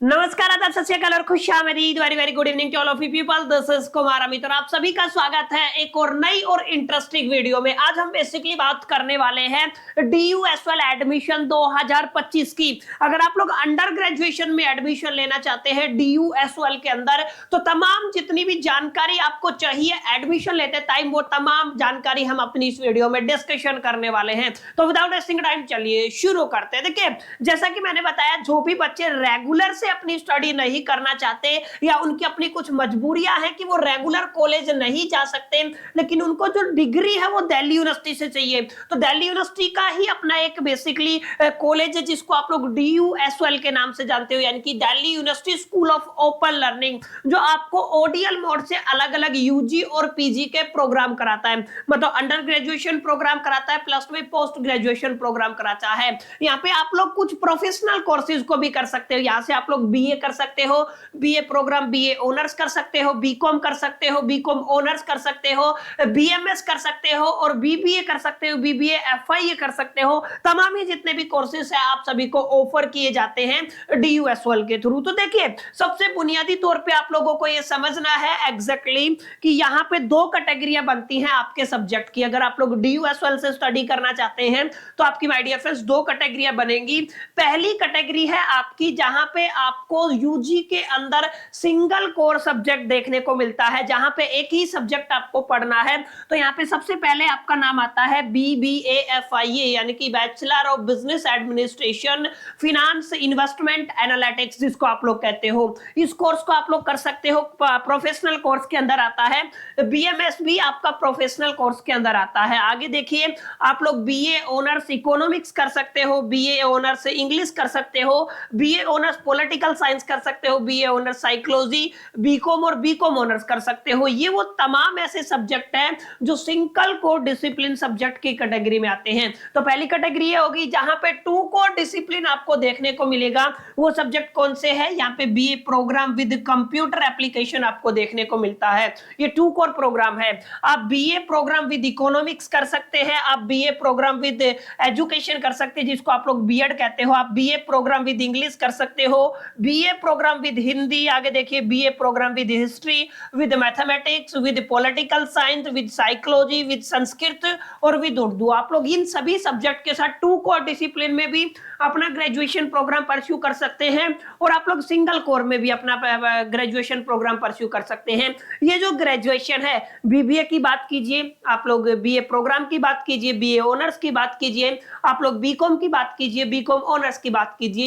नमस्कार, आदाब, सत श्री अकाल और खुशामदीद। Very very good evening to all of you people. This is Kumar Amit और आप सभी का स्वागत है एक और नई और इंटरेस्टिंग वीडियो में। आज हम बेसिकली बात करने वाले हैं DU-SOL एडमिशन 2025 की। अगर आप लोग अंडर ग्रेजुएशन में एडमिशन लेना चाहते हैं DU-SOL के अंदर, तो तमाम जितनी भी जानकारी आपको चाहिए एडमिशन लेते टाइम, वो तमाम जानकारी हम अपनी इस वीडियो में डिस्कशन करने वाले हैं। तो विदाउट वेस्टिंग टाइम चलिए शुरू करते हैं। देखिए, जैसा कि मैंने बताया, जो भी बच्चे रेगुलर से अपनी स्टडी नहीं करना चाहते या उनकी अपनी कुछ मजबूरियां हैं कि वो रेगुलर कॉलेज नहीं जा सकते, लेकिन उनको जो डिग्री है वो दिल्ली यूनिवर्सिटी से चाहिए, तो दिल्ली यूनिवर्सिटी का ही अपना एक बेसिकली कॉलेज है जिसको आप लोग DU-SOL के नाम से जानते हो, यानी कि Delhi university school of open learning, जो आपको ODL मोड से अलग अलग UG और PG के प्रोग्राम कराता है। मतलब अंडर ग्रेजुएशन प्रोग्राम कराता है, प्लस में पोस्ट ग्रेजुएशन प्रोग्राम कराता है। यहाँ पे आप लोग कुछ प्रोफेशनल कोर्सेज को भी कर सकते हो। यहाँ से आप लोग BA कर सकते हो, BA प्रोग्राम BA ऑनर्स कर सकते हो, BCom कर सकते हो, BCom ऑनर्स कर सकते हो, BMS कर सकते हो और BBA कर सकते हो, BBA FIA कर सकते हो। तमाम ही जितने भी कोर्सेज है आप सभी को ऑफर किए जाते हैं DU-SOL के थ्रू। तो देखिए, सबसे बुनियादी तौर पे आप लोगों को ये समझना है एग्जैक्टली कि यहाँ पे दो कैटेगरियां बनती हैं आपके सब्जेक्ट की। अगर आप लोग DU-SOL से स्टडी करना चाहते हैं तो आपकी माय डियर फ्रेंड्स दो कैटेगरियां बनेंगी। पहली कैटेगरी है आपकी जहां पे आपको UG के अंदर सिंगल कोर सब्जेक्ट देखने को मिलता है, जहां पे एक ही सब्जेक्ट आपको पढ़ना है। तो यहाँ पे सबसे पहले आपका नाम आता है BBA FIA, यानी कि bachelor of business administration finance investment analytics, जिसको आप लोग कहते हो। इस कोर्स को आप लोग कर सकते हो, प्रोफेशनल कोर्स के अंदर आता है। BMS भी आपका प्रोफेशनल कोर्स के अंदर आता है। आगे देखिए, आप लोग BA ऑनर्स इकोनॉमिक्स कर सकते हो, BA ऑनर्स इंग्लिश कर सकते हो, BA ऑनर्स पॉलिटिकल साइंस कर सकते हो, BA ऑनर्स साइकोलॉजी, BCom और BCom ऑनर्स कर सकते हो। ये वो तमाम ऐसे सब्जेक्ट हैं जो सिंगल कोर डिसिप्लिन सब्जेक्ट की कैटेगरी में आते हैं। तो पहली कैटेगरी होगी जहां पे टू कोर डिसिप्लिन आपको देखने को मिलेगा। वो सब्जेक्ट कौन से है? यहाँ पे BA program with computer application आपको देखने को मिलता है। ये टू कोर प्रोग्राम है। आप BA प्रोग्राम विद इकोनॉमिक्स कर सकते हैं, आप BA प्रोग्राम विद एजुकेशन कर सकते हैं, जिसको आप लोग BEd कहते हो, आप BA प्रोग्राम विद इंग्लिश कर सकते हो, BA प्रोग्राम विद हिंदी, आगे देखिए BA program with history, with mathematics, with political science, with psychology, with Sanskrit और विद उर्दू। आप लोग इन सभी सब्जेक्ट के साथ टू कोर डिसिप्लिन में भी अपना ग्रेजुएशन प्रोग्राम परस्यू कर सकते हैं और आप लोग सिंगल कोर में भी अपना ग्रेजुएशन प्रोग्राम परस्यू कर सकते हैं। ये जो ग्रेजुएशन है, BBA की बात कीजिए, आप लोग BA प्रोग्राम की बात कीजिए, BA ऑनर्स की बात कीजिए, आप लोग BCom की बात कीजिए, BCom ऑनर्स की बात कीजिए,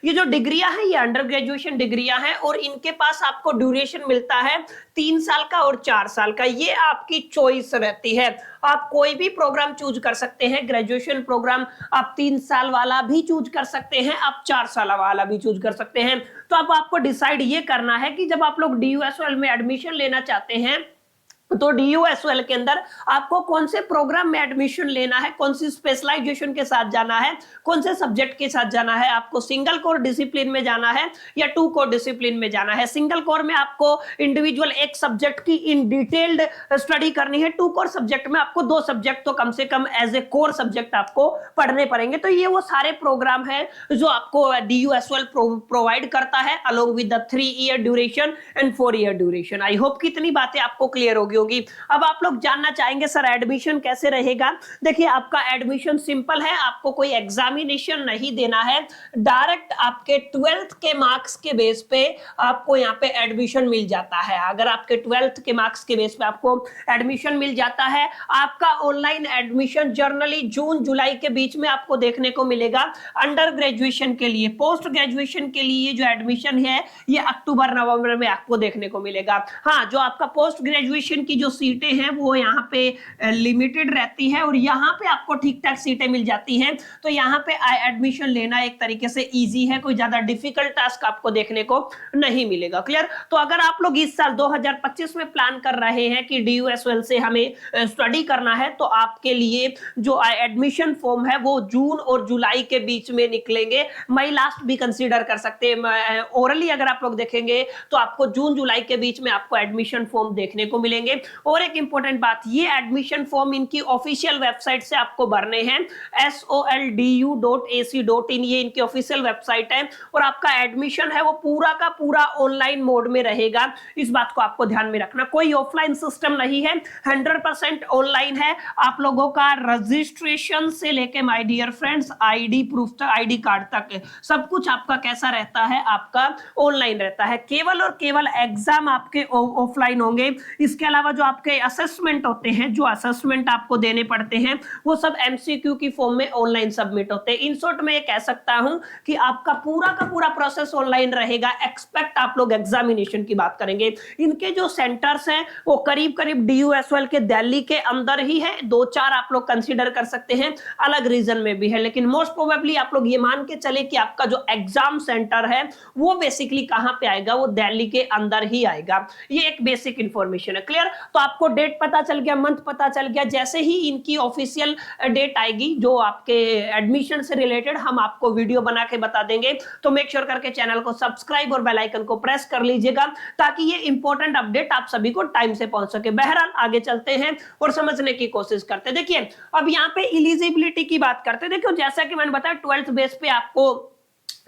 ये जो डिग्रियां हैं ये अंडर ग्रेजुएशन डिग्रियां हैं और इनके पास आपको ड्यूरेशन मिलता है 3 साल का और 4 साल का। ये आपकी चॉइस रहती है, आप कोई भी प्रोग्राम चूज कर सकते हैं। ग्रेजुएशन प्रोग्राम आप 3 साल वाला भी चूज कर सकते हैं, आप 4 साल वाला भी चूज कर सकते हैं। तो अब आपको डिसाइड ये करना है कि जब आप लोग DU-SOL में एडमिशन लेना चाहते हैं तो DU-SOL के अंदर आपको कौन से प्रोग्राम में एडमिशन लेना है, कौन सी स्पेशलाइजेशन के साथ जाना है, कौन से सब्जेक्ट के साथ जाना है, आपको सिंगल कोर डिसिप्लिन में जाना है या टू कोर डिसिप्लिन में जाना है। सिंगल कोर में आपको इंडिविजुअल एक सब्जेक्ट की इन डिटेल्ड स्टडी करनी है, टू कोर सब्जेक्ट में आपको 2 सब्जेक्ट तो कम से कम एज ए कोर सब्जेक्ट आपको पढ़ने पड़ेंगे। तो ये वो सारे प्रोग्राम है जो आपको DU-SOL प्रोवाइड करता है along with the 3 year duration and 4 year duration. I hope कि इतनी बातें आपको क्लियर होगी। अब आप लोग जानना चाहेंगे सर एडमिशन कैसे रहेगा। देखिए, आपका एडमिशन सिंपल है, आपको कोई एग्जामिनेशन नहीं देना है, डायरेक्ट आपके 12th के मार्क्स के बेस पे आपको यहाँ पे एडमिशन मिल जाता है। अगर आपके 12th के मार्क्स के बेस पे आपको एडमिशन मिल जाता है, आपका ऑनलाइन एडमिशन जनरली जून जुलाई के बीच में आपको देखने को मिलेगा। अंडर ग्रेजुएशन के लिए, पोस्ट ग्रेजुएशन के लिए जो एडमिशन है ये अक्टूबर नवंबर में आपको देखने को मिलेगा। हाँ, जो आपका पोस्ट ग्रेजुएशन की जो सीटें हैं वो यहाँ पे लिमिटेड रहती है और यहाँ पे आपको ठीक ठाक सीटें मिल जाती हैं। तो यहाँ पे एडमिशन लेना एक तरीके से इजी है, कोई ज्यादा डिफिकल्ट टास्क आपको देखने को नहीं मिलेगा। क्लियर? तो अगर आप लोग इस साल 2025 में प्लान कर रहे हैं कि DU-SOL से हमें स्टडी करना है, तो आपके लिए जो एडमिशन फॉर्म है वो जून और जुलाई के बीच में निकलेंगे। मई लास्ट भी कंसीडर कर सकते हैं। ओरली अगर आप लोग देखेंगे तो आपको जून जुलाई के बीच में आपको एडमिशन फॉर्म देखने को मिलेंगे। पाएंगे। और एक इंपॉर्टेंट बात, ये एडमिशन फॉर्म इनकी ऑफिशियल वेबसाइट से आपको भरने हैं, soldu.ac.in, ये इनकी ऑफिशियल वेबसाइट है। और आपका एडमिशन है वो पूरा का पूरा ऑनलाइन मोड में रहेगा, इस बात को आपको ध्यान में रखना। कोई ऑफलाइन सिस्टम नहीं है, 100% ऑनलाइन है। आप लोगों का रजिस्ट्रेशन से लेके my dear friends ID proof तक, आईडी कार्ड तक, सब कुछ आपका कैसा रहता है, आपका ऑनलाइन रहता है। केवल और केवल एग्जाम आपके ऑफलाइन होंगे। इसके अलावा जो आपके असेसमेंट होते हैं, जो असेसमेंट आपको देने पड़ते हैं, वो सब एमसीक्यू की फॉर्म में ऑनलाइन सबमिट होते हैं। इन शॉर्ट में ये कह सकता हूं कि आपका पूरा का पूरा प्रोसेस ऑनलाइन रहेगा। एक्सपेक्ट आप लोग एग्जामिनेशन की बात करेंगे, इनके जो सेंटर्स हैं वो करीब करीब DUSOL के दिल्ली के अंदर ही है, 2-4 आप लोग कंसीडर कर सकते हैं अलग रीजन में भी है, लेकिन मोस्ट प्रोबेबली आप लोग ये मान के चले कि आपका जो एग्जाम सेंटर है वो बेसिकली कहां पे आएगा, वो दिल्ली के अंदर ही आएगा। ये एक बेसिक इंफॉर्मेशन है। क्लियर? तो आपको डेट पता चल गया, मंथ पता चल गया। जैसे ही इनकी ऑफिशियल डेट आएगी जो आपके एडमिशन से रिलेटेड, हम आपको वीडियो बना के बता देंगे। तो मेक श्योर करके चैनल को सब्सक्राइब और बेल आइकन को प्रेस कर लीजिएगा ताकि ये इंपॉर्टेंट अपडेट आप सभी को टाइम से पहुंच सके। बहरहाल आगे चलते हैं और समझने की कोशिश करते हैं। देखिए अब यहाँ पे एलिजिबिलिटी की बात करते हैं। देखो जैसा कि मैंने बताया 12th बेस पे आपको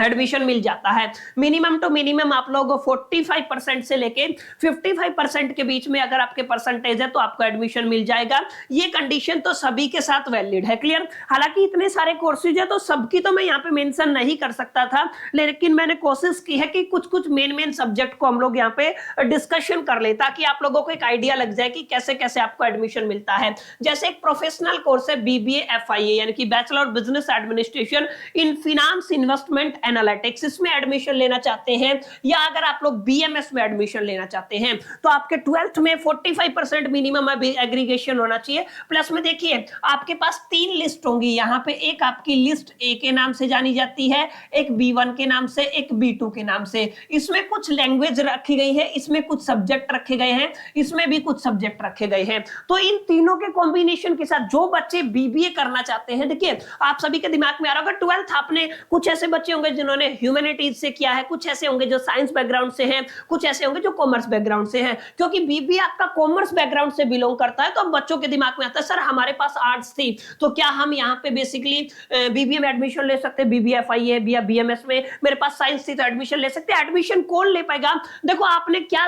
एडमिशन मिल जाता है। मिनिमम टू मिनिमम आप लोग 45% से लेके 55% के बीच में अगर आपके परसेंटेज है तो आपको एडमिशन मिल जाएगा। ये कंडीशन तो सभी के साथ वैलिड है। क्लियर? हालांकि इतने सारे कोर्सेज है तो सबकी तो मैं यहाँ पे मेंशन नहीं कर सकता था, लेकिन मैंने कोशिश की है कि कुछ कुछ मेन सब्जेक्ट को हम लोग यहाँ पे डिस्कशन कर ले ताकि आप लोगों को एक आइडिया लग जाए कि कैसे कैसे आपको एडमिशन मिलता है। जैसे एक प्रोफेशनल कोर्स है BBA FIA यानी कि bachelor business administration in finance investment analytics, इसमें एडमिशन लेना चाहते हैं, या अगर आप लोग BMS में एडमिशन लेना चाहते हैं तो आपके 12th में 45% मिनिमम एग्रीगेशन होना चाहिए। प्लस में देखिए आपके पास 3 लिस्ट होंगी यहाँ पे, एक आपकी लिस्ट A के नाम से जानी जाती है, एक B1 के नाम से, एक B2 के नाम से। इसमें कुछ लैंग्वेज रखी गई है, इसमें कुछ सब्जेक्ट रखे गए हैं, इसमें भी कुछ सब्जेक्ट रखे गए हैं। तो इन तीनों के कॉम्बिनेशन के साथ जो बच्चे BBA करना चाहते हैं, देखिए आप सभी के दिमाग में आ रहा होगा 12th आपने, कुछ ऐसे बच्चे होंगे जिन्होंने ह्यूमैनिटीज से किया है, कुछ ऐसे होंगे जो साइंस बैकग्राउंड से हैं, कुछ ऐसे होंगे जो कॉमर्स बैकग्राउंड से हैं। क्योंकि BBA आपका कॉमर्स बैकग्राउंड से बिलोंग करता है तो अब बच्चों के दिमाग में आता है सर हमारे पास आर्ट्स थी तो क्या हम यहाँ पे बेसिकली BBA में एडमिशन ले सकते हैं, BBA FIA या BMS में? मेरे पास साइंस थी तो एडमिशन ले सकते हैं। एडमिशन कौन ले पाएगा? देखो आपने क्या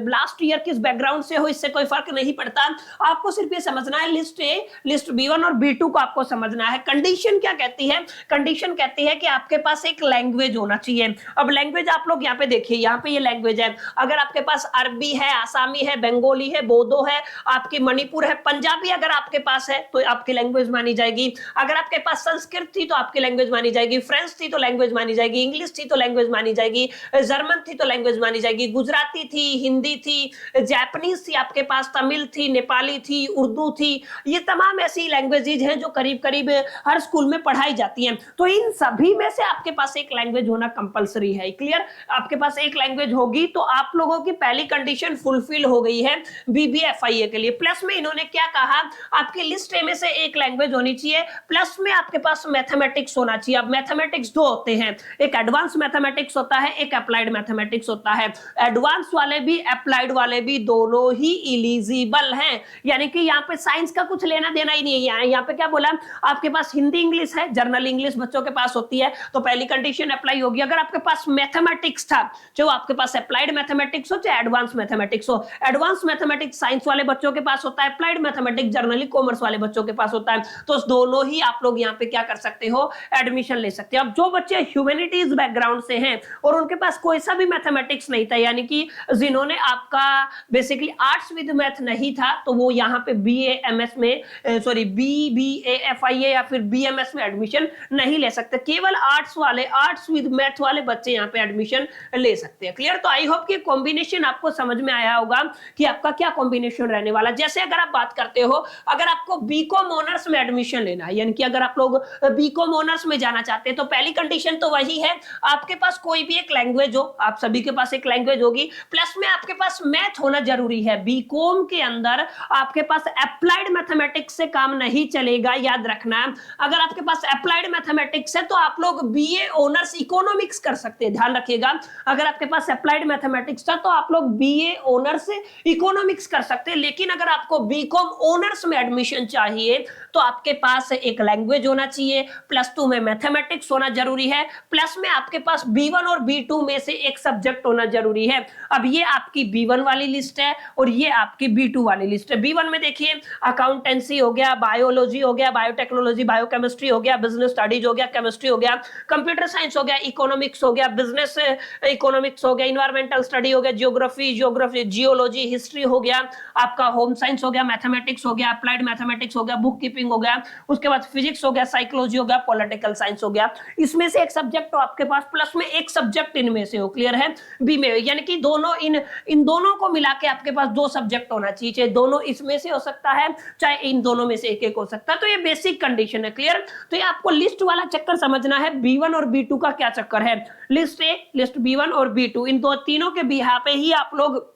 लास्ट ईयर किस बैकग्राउंड से हो इससे कोई फर्क नहीं पड़ता, आपको सिर्फ ये समझना है लिस्ट A, लिस्ट B1 और B2 को आपको समझना है। कंडीशन क्या कहती है? कंडीशन कहती है कि आपके पास एक लैंग्वेज होना चाहिए। अब लैंग्वेज आप लोग यहाँ पे देखिए, यहाँ पे ये लैंग्वेज है, अगर आपके पास अरबी है, आसामी है, बंगाली है, बोडो है, आपकी मणिपुर है, पंजाबी अगर आपके पास है तो आपकी लैंग्वेज मानी जाएगी। अगर आपके पास संस्कृत थी तो आपकी लैंग्वेज मानी जाएगी, फ्रेंच थी तो लैंग्वेज मानी जाएगी, इंग्लिश थी तो लैंग्वेज मानी जाएगी, जर्मन थी तो लैंग्वेज मानी जाएगी, गुजराती थी, हिंदी थी, जापानीज थी आपके पास, तमिल थी, नेपाली थी, उर्दू थी। ये तमाम ऐसी लैंग्वेजेज हैं जो करीब करीब हर स्कूल में पढ़ाई जाती हैं। तो इन सभी में से आपके पास एक लैंग्वेज होना कंपलसरी है। क्लियर? आपके पास एक लैंग्वेज होगी तो आप लोगों की पहली कंडीशन फुलफिल हो गई है BBA FIA के लिए। प्लस में इन्होंने क्या कहा, आपकी लिस्ट ए में से एक लैंग्वेज होनी चाहिए, प्लस में आपके पास मैथमेटिक्स होना चाहिए। अब मैथमेटिक्स 2 होते हैं, एक एडवांस मैथमेटिक्स होता है, एक अप्लाइड मैथमेटिक्स होता है। एडवांस वाले भी अप्लाइड वाले भी दोनों ही एलिजिबल हैं, यानी कि यहाँ पे साइंस का कुछ लेना देना ही नहीं है। यहाँ पे क्या बोला, आपके पास हिंदी इंग्लिश है, जर्नल इंग्लिश बच्चों के पास होती है तो पहली कंडीशन अप्लाई होगी। अगर आपके पास मैथमेटिक्स था, जो आपके पास अप्लाइड मैथमेटिक्स हो चाहे एडवांस मैथमेटिक्स हो, एडवांस मैथमेटिक्स साइंस वाले बच्चों के पास होता है, अप्लाइड मैथमेटिक्स जनरली कॉमर्स वाले बच्चों के पास होता है, तो दोनों ही आप लोग यहाँ पे क्या कर सकते हो, एडमिशन ले सकते हो। अब जो बच्चे ह्यूमैनिटीज बैकग्राउंड से हैं और उनके पास कोई सा भी मैथमेटिक्स नहीं था, यानी कि जिन्होंने आपका बेसिकली आर्ट्स विद मैथ नहीं था, तो वो यहाँ पे BBA FIA या फिर BMS में एडमिशन नहीं ले सकते। केवल आर्ट्स विद मैथ वाले बच्चे यहाँ पे एडमिशन ले सकते हैं। क्लियर? तो आई होप कि कॉम्बिनेशन आपको समझ में आया होगा कि आपका क्या कॉम्बिनेशन रहने वाला। जैसे अगर आप बात करते हो, अगर आपको BCom ऑनर्स में एडमिशन लेना है, यानी कि अगर आप लोग BCom ऑनर्स में जाना चाहते हैं तो पहली कंडीशन तो वही है, आपके पास कोई भी एक लैंग्वेज हो, आप सभी के पास एक लैंग्वेज होगी, प्लस में आपके पास मैथ होना जरूरी है। BCom के अंदर आपके पास अप्लाइड मैथमेटिक्स से काम नहीं चलेगा, याद रखना। अगर आपके पास अप्लाइड मैथमेटिक्स है तो आप लोग बीए ऑनर्स इकोनॉमिक्स कर सकते हैं। ध्यान रखिएगा, अगर आपके पास अप्लाइड मैथमेटिक्स था तो आप लोग बीए ऑनर्स इकोनॉमिक्स कर सकते हैं। लेकिन अगर आपको बीकॉम ऑनर्स में एडमिशन चाहिए तो आपके पास एक लैंग्वेज होना चाहिए, +2 में मैथमेटिक्स होना जरूरी है, प्लस में आपके पास B1 और B2 में से एक सब्जेक्ट होना जरूरी है। अब ये आपकी B1 वाली लिस्ट है और ये आपकी B2 वाली लिस्ट है। B1 में देखिए अकाउंटेंसी हो गया, बायोलॉजी हो गया, बायोटेक्नोलॉजी, बायोकेमिस्ट्री हो गया, बिजनेस स्टडीज हो गया, केमिस्ट्री हो गया, कंप्यूटर साइंस हो गया, इकोनॉमिक्स हो गया, बिजनेस इकोनॉमिक्स हो गया, इन्वायरमेंटल स्टडी हो गया, जियोग्राफी, जियोलॉजी, हिस्ट्री हो गया, आपका होम साइंस हो गया, मैथमेटिक्स हो गया, अप्लाइड मैथमेटिक्स हो गया, बुक कीपिंग हो गया, उसके बाद फिजिक्स हो गया, साइकोलॉजी हो गया, पॉलिटिकल साइंस हो गया। इसमें से एक सब्जेक्ट तो आपके पास प्लस में एक सब्जेक्ट इनमें से हो, क्लियर है, बी में, यानी कि दोनों इन दोनों को मिला के आपके पास 2 सब्जेक्ट होना चाहिए, चाहे दोनों इसमें से हो सकता है, चाहे इन दोनों में से एक हो सकता है। तो ये बेसिक कंडीशन है, क्लियर। तो ये आपको लिस्ट वाला चक्कर समझना है, B1 और B2 का क्या चक्कर है। लिस्ट ए, लिस्ट B1 और B2, इन तीनों के बिहार पे ही आप लोग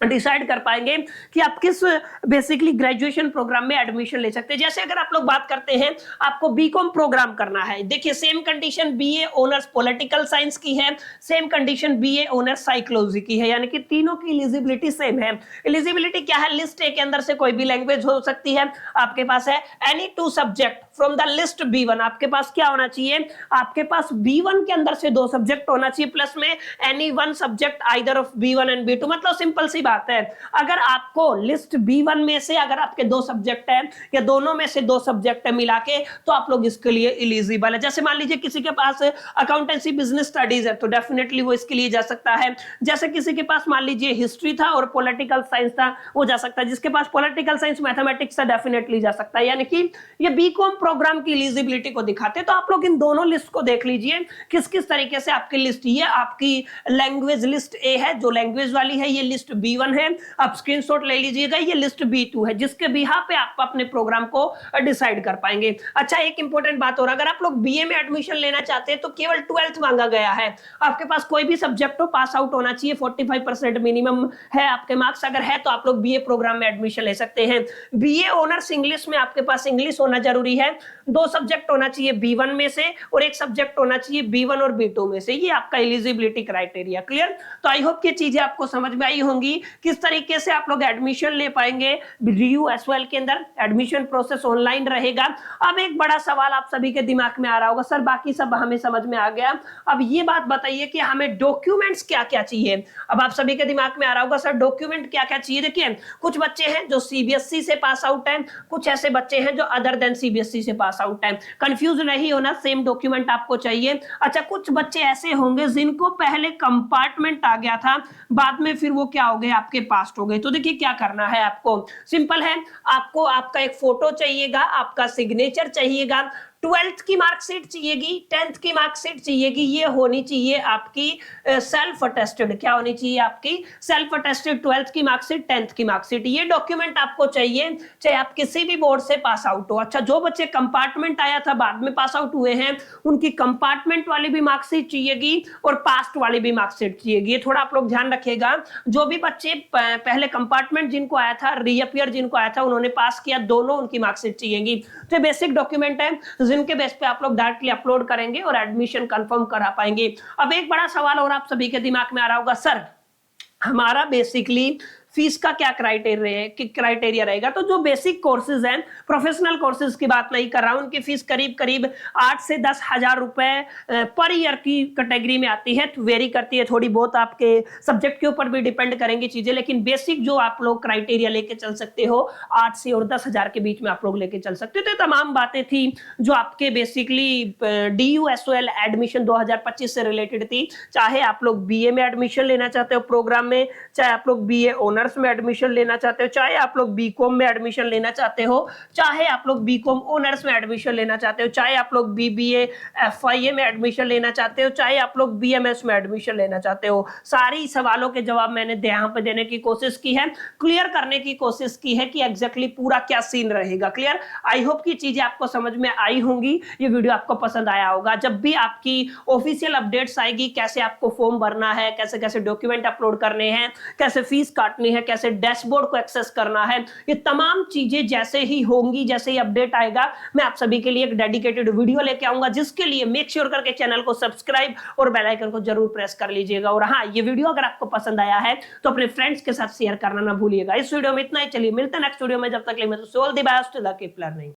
डिसाइड कर पाएंगे कि आप किस बेसिकली ग्रेजुएशन प्रोग्राम में एडमिशन ले सकते हैं। जैसे अगर आप लोग बात करते हैं आपको बीकॉम प्रोग्राम करना है, देखिए same condition BA honours political science की है, same condition BA honours psychology की है, यानी कि तीनों की एलिजिबिलिटी सेम है। एलिजिबिलिटी क्या है, लिस्ट ए के अंदर से कोई भी लैंग्वेज हो सकती है, आपके पास है any 2 subject from the list B1। आपके पास क्या होना चाहिए, आपके पास B1 के अंदर से 2 सब्जेक्ट होना चाहिए, प्लस में any 1 subject either of B1 and B2। मतलब सिंपल सी बात है, अगर आपको लिस्ट B1 में से अगर आपके 2 सब्जेक्ट है या दोनों में से 2 सब्जेक्ट है मिला के, तो आप लोग इसके लिए एलिजिबल है। जैसे मान लीजिए किसी के पास अकाउंटेंसी बिजनेस स्टडीज है तो डेफिनेटली वो इसके लिए जा सकता है। जैसे किसी के पास मान लीजिए हिस्ट्री था और पॉलिटिकल साइंस था, वो जा सकता है। जिसके पास पॉलिटिकल साइंस मैथमेटिक्स था डेफिनेटली जा सकता है। यानी कि ये बीकॉम प्रोग्राम की एलिजिबिलिटी को दिखाते हैं। तो आप लोग इन दोनों लिस्ट को देख लीजिए किस किस तरीके से आपकी लिस्ट, ये आपकी लैंग्वेज लिस्ट ए है जो लैंग्वेज वाली है, ये लिस्ट B1 है, आप स्क्रीनशॉट ले लीजिएगा, ये लिस्ट B2 है जिसके बिहाफ पे आप अपने प्रोग्राम को डिसाइड कर पाएंगे। अच्छा, एक इंपॉर्टेंट बात और, अगर आप लोग बीए में एडमिशन लेना चाहते हैं तो केवल 12th मांगा गया है। आपके पास कोई भी सब्जेक्ट हो, पास आउट होना चाहिए, 45% मिनिमम है आपके मार्क्स, अगर है तो आप लोग बीए प्रोग्राम में एडमिशन ले सकते हैं। बीए ऑनर्स इंग्लिश में आपके पास इंग्लिश होना जरूरी है, 2 सब्जेक्ट होना चाहिए B1 में से और एक सब्जेक्ट होना चाहिए B1 और B2 में से, ये आपका एलिजिबिलिटी क्राइटेरिया, क्लियर। तो आई होप ये चीजें आपको समझ में आई होंगी किस तरीके से आप लोग एडमिशन ले पाएंगे। DUSOL के अंदर एडमिशन प्रोसेस ऑनलाइन रहेगा। अब एक बड़ा सवाल आप सभी के दिमाग में आ रहा होगा, सर बाकी सब हमें समझ में आ गया, अब ये बात बताइए कि हमें डॉक्यूमेंट्स क्या क्या चाहिए। अब आप सभी के दिमाग में आ रहा होगा सर डॉक्यूमेंट क्या क्या चाहिए। देखिए कुछ बच्चे हैं जो CBSE से पास आउट हैं, कुछ ऐसे बच्चे हैं जो अदर देन CBSE से पास आउट हैं। कंफ्यूज नहीं होना, सेम डॉक्यूमेंट आपको चाहिए। अच्छा, कुछ बच्चे ऐसे होंगे जिनको पहले कंपार्टमेंट आ गया था, बाद में फिर वो क्या हो गए, आपके पास्ट हो गए। तो देखिए क्या करना है आपको, सिंपल है, आपको आपका एक फोटो चाहिएगा, आपका सिग्नेचर चाहिएगा, 12th की मार्कशीट चाहिएगी, 10th की मार्कशीट चाहिएगी, ये होनी चाहिए आपकी सेल्फ अटेस्टेड। क्या होनी चाहिए आपकी सेल्फ अटेस्टेड 12th की मार्कशीट, 10th की मार्कशीट, ये डॉक्यूमेंट आपको चाहिए, चाहे आप किसी भी बोर्ड से पास आउट हो। अच्छा, जो बच्चे कंपार्टमेंट आया था बाद में पास आउट हुए हैं, उनकी कंपार्टमेंट वाली भी मार्कशीट चाहिएगी और पास्ट वाली भी मार्कशीट चाहिएगी। ये थोड़ा आप लोग ध्यान रखिएगा, जो भी बच्चे पहले कंपार्टमेंट जिनको आया था, रीअपियर जिनको आया था, उन्होंने पास किया, दोनों उनकी मार्कशीट चाहिएगी। तो बेसिक डॉक्यूमेंट है जिनके बेस पे आप लोग डायरेक्टली अपलोड करेंगे और एडमिशन कंफर्म करा पाएंगे। अब एक बड़ा सवाल और आप सभी के दिमाग में आ रहा होगा, सर हमारा बेसिकली फीस का क्या क्राइटेरिया रहेगा। तो जो बेसिक कोर्सेज हैं, प्रोफेशनल कोर्सेज की बात नहीं कर रहा हूं, उनकी फीस करीब करीब 8 से 10 हजार रुपए पर ईयर की कैटेगरी में आती है। तो वेरी करती है थोड़ी बहुत, आपके सब्जेक्ट के ऊपर भी डिपेंड करेंगी चीजें, लेकिन बेसिक जो आप लोग क्राइटेरिया लेके चल सकते हो 8 से और 10 हजार के बीच में आप लोग लेके चल सकते हो। तो तमाम बातें थी जो आपके बेसिकली DUSOL एडमिशन 2025 से रिलेटेड थी। चाहे आप लोग BA में एडमिशन लेना चाहते हो प्रोग्राम में, चाहे आप लोग BA ऑनर्स में एडमिशन लेना चाहते हो, चाहे आप लोग बीकॉम में एडमिशन लेना चाहते हो, चाहे आप लोग बीकॉम ऑनर्स में एडमिशन लेना चाहते हो, चाहे आप लोग BBA FIA में एडमिशन लेना चाहते हो, चाहे आप लोग BMS में एडमिशन लेना चाहते हो, सारी सवालों के जवाब मैंने यहाँ पे देने की कोशिश की है, क्लियर करने की कोशिश की है कि एग्जैक्टली पूरा क्या सीन रहेगा। क्लियर, आई होप की चीजें आपको समझ में आई होंगी, ये वीडियो आपको पसंद आया होगा। जब भी आपकी ऑफिशियल अपडेट्स आएगी, कैसे आपको फॉर्म भरना है, कैसे कैसे डॉक्यूमेंट अपलोड करने हैं, कैसे फीस काटनी करनी है, कैसे डैशबोर्ड को एक्सेस करना है, ये तमाम चीजें जैसे ही होंगी, जैसे ही अपडेट आएगा, मैं आप सभी के लिए एक डेडिकेटेड वीडियो लेके आऊंगा, जिसके लिए मेक श्योर करके चैनल को सब्सक्राइब और बेल आइकन को जरूर प्रेस कर लीजिएगा। और हाँ, ये वीडियो अगर आपको पसंद आया है तो अपने फ्रेंड्स के साथ शेयर करना ना भूलिएगा। इस वीडियो में इतना ही, चलिए मिलते हैं नेक्स्ट वीडियो में, जब तक के लिए मैं तो all the best, keep learning.